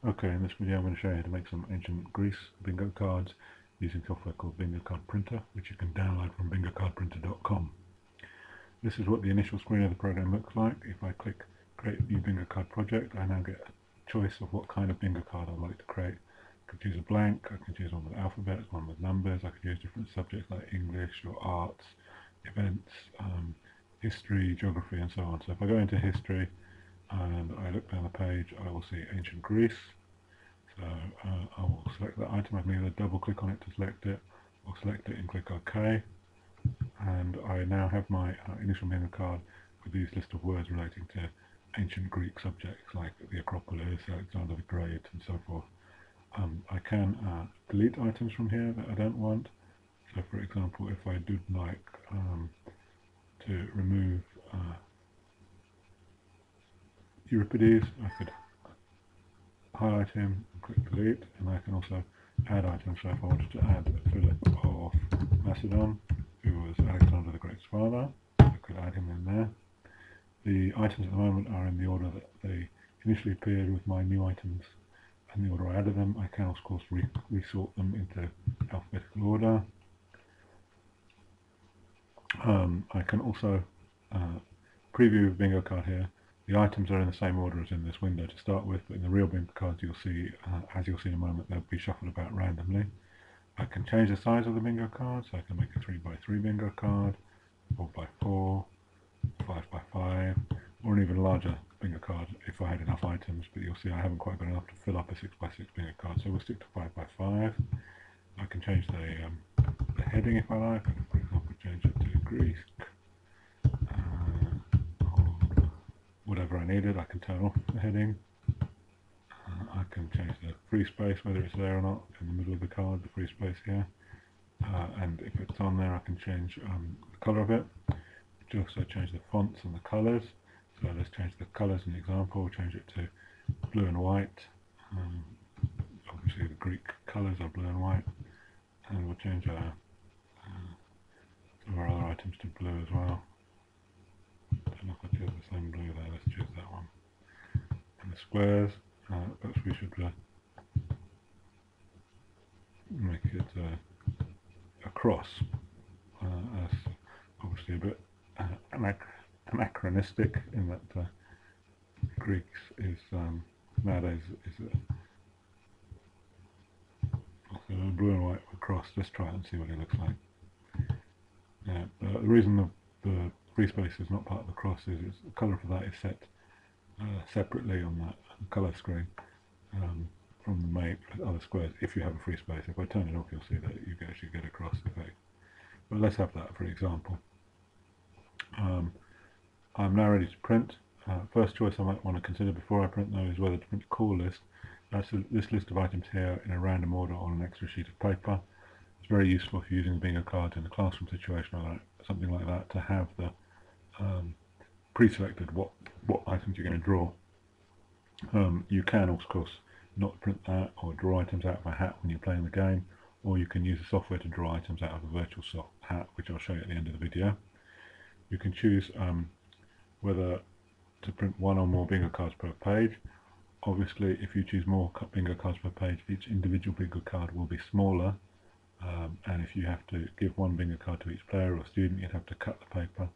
Okay, in this video I'm going to show you how to make some ancient Greece bingo cards using software called Bingo Card Printer, which you can download from bingocardprinter.com. This is what the initial screen of the program looks like. If I click Create New Bingo Card Project, I now get a choice of what kind of bingo card I'd like to create. I can choose a blank, I can choose one with alphabets, one with numbers, I can choose different subjects like English or arts, events, history, geography and so on. So if I go into history, and I look down the page, I will see ancient Greece. So I will select that item. I can either double click on it to select it, or select it and click OK. And I now have my initial bingo card with these list of words relating to ancient Greek subjects like the Acropolis, Alexander the Great, and so forth. I can delete items from here that I don't want. So for example, if I did like to remove Euripides, I could highlight him and click delete, and I can also add items. So if I wanted to add Philip of Macedon, who was Alexander the Great's father, I could add him in there. The items at the moment are in the order that they initially appeared with my new items and the order I added them. I can of course resort them into alphabetical order. I can also preview the bingo card here. The items are in the same order as in this window to start with, but in the real bingo cards you'll see, as you'll see in a moment, they'll be shuffled about randomly. I can change the size of the bingo card, so I can make a 3x3 bingo card, 4x4, 5x5, or an even larger bingo card if I had enough items, but you'll see I haven't quite got enough to fill up a 6x6 bingo card, so we'll stick to 5x5. I can change the heading if I like. I can, for example, change it to Greek, whatever I needed. I can turn off the heading. I can change the free space, whether it's there or not, in the middle of the card, the free space here. And if it's on there, I can change the colour of it. I can also change the fonts and the colours. So let's change the colours in the example, change it to blue and white. Obviously the Greek colours are blue and white. And we'll change some of our other items to blue as well. I don't know if I choose the same blue there, let's choose that one. And the squares, perhaps we should make it a cross. That's obviously a bit anachronistic in that Greeks is nowadays is a blue and white cross. Let's try it and see what it looks like. Yeah, the reason the free space is not part of the cross is the colour for that is set separately on that colour screen from the main other squares. If you have a free space, if I turn it off, you'll see that you actually get a cross effect. But let's have that for example. I'm now ready to print. First choice I might want to consider before I print though is whether to print a call list. That's this list of items here in a random order on an extra sheet of paper. It's very useful if you're using bingo cards in a classroom situation or something like that to have the pre-selected what items you're going to draw. You can of course not print that or draw items out of a hat when you're playing the game, or you can use the software to draw items out of a virtual hat, which I'll show you at the end of the video. You can choose whether to print one or more bingo cards per page. Obviously, if you choose more bingo cards per page, each individual bingo card will be smaller, and if you have to give one bingo card to each player or student, you'd have to cut the paper.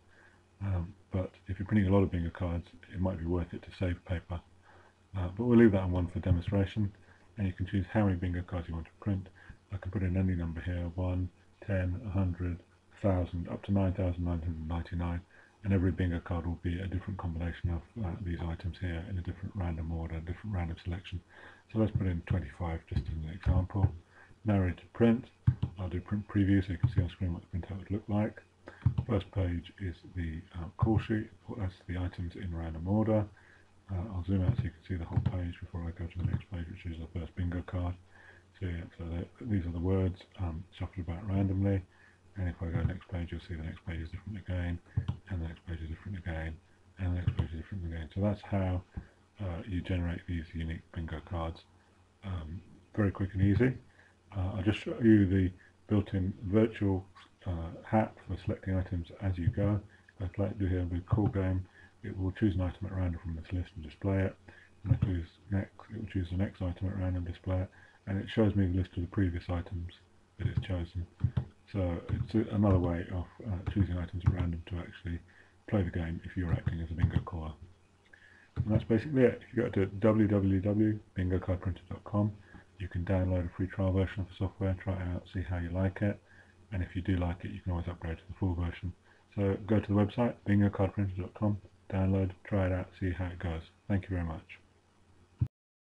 But if you're printing a lot of bingo cards, it might be worth it to save paper. But we'll leave that on one for demonstration, and you can choose how many bingo cards you want to print. I can put in any number here, 1, 10, 100, 1000, up to 9999, and every bingo card will be a different combination of these items here in a different random order, different random selection. So let's put in 25 just as an example. Now ready to print. I'll do print preview so you can see on screen what the printout would look like. First page is the call sheet. That's the items in random order. I'll zoom out so you can see the whole page before I go to the next page, which is the first bingo card. So, yeah, so these are the words shuffled about randomly. And if I go to the next page, you'll see the next page is different again, and the next page is different again, and the next page is different again. So that's how you generate these unique bingo cards. Very quick and easy. I'll just show you the built-in virtual hat for selecting items as you go. If I do here with call game, it will choose an item at random from this list and display it. And I choose next, it will choose the next item at random, display it, and it shows me the list of the previous items that it's chosen. So it's another way of choosing items at random to actually play the game if you're acting as a bingo caller. And that's basically it. If you go to www.bingocardprinter.com, you can download a free trial version of the software, try it out, see how you like it, and if you do like it, you can always upgrade to the full version. So go to the website, bingocardprinter.com, download, try it out, see how it goes. Thank you very much.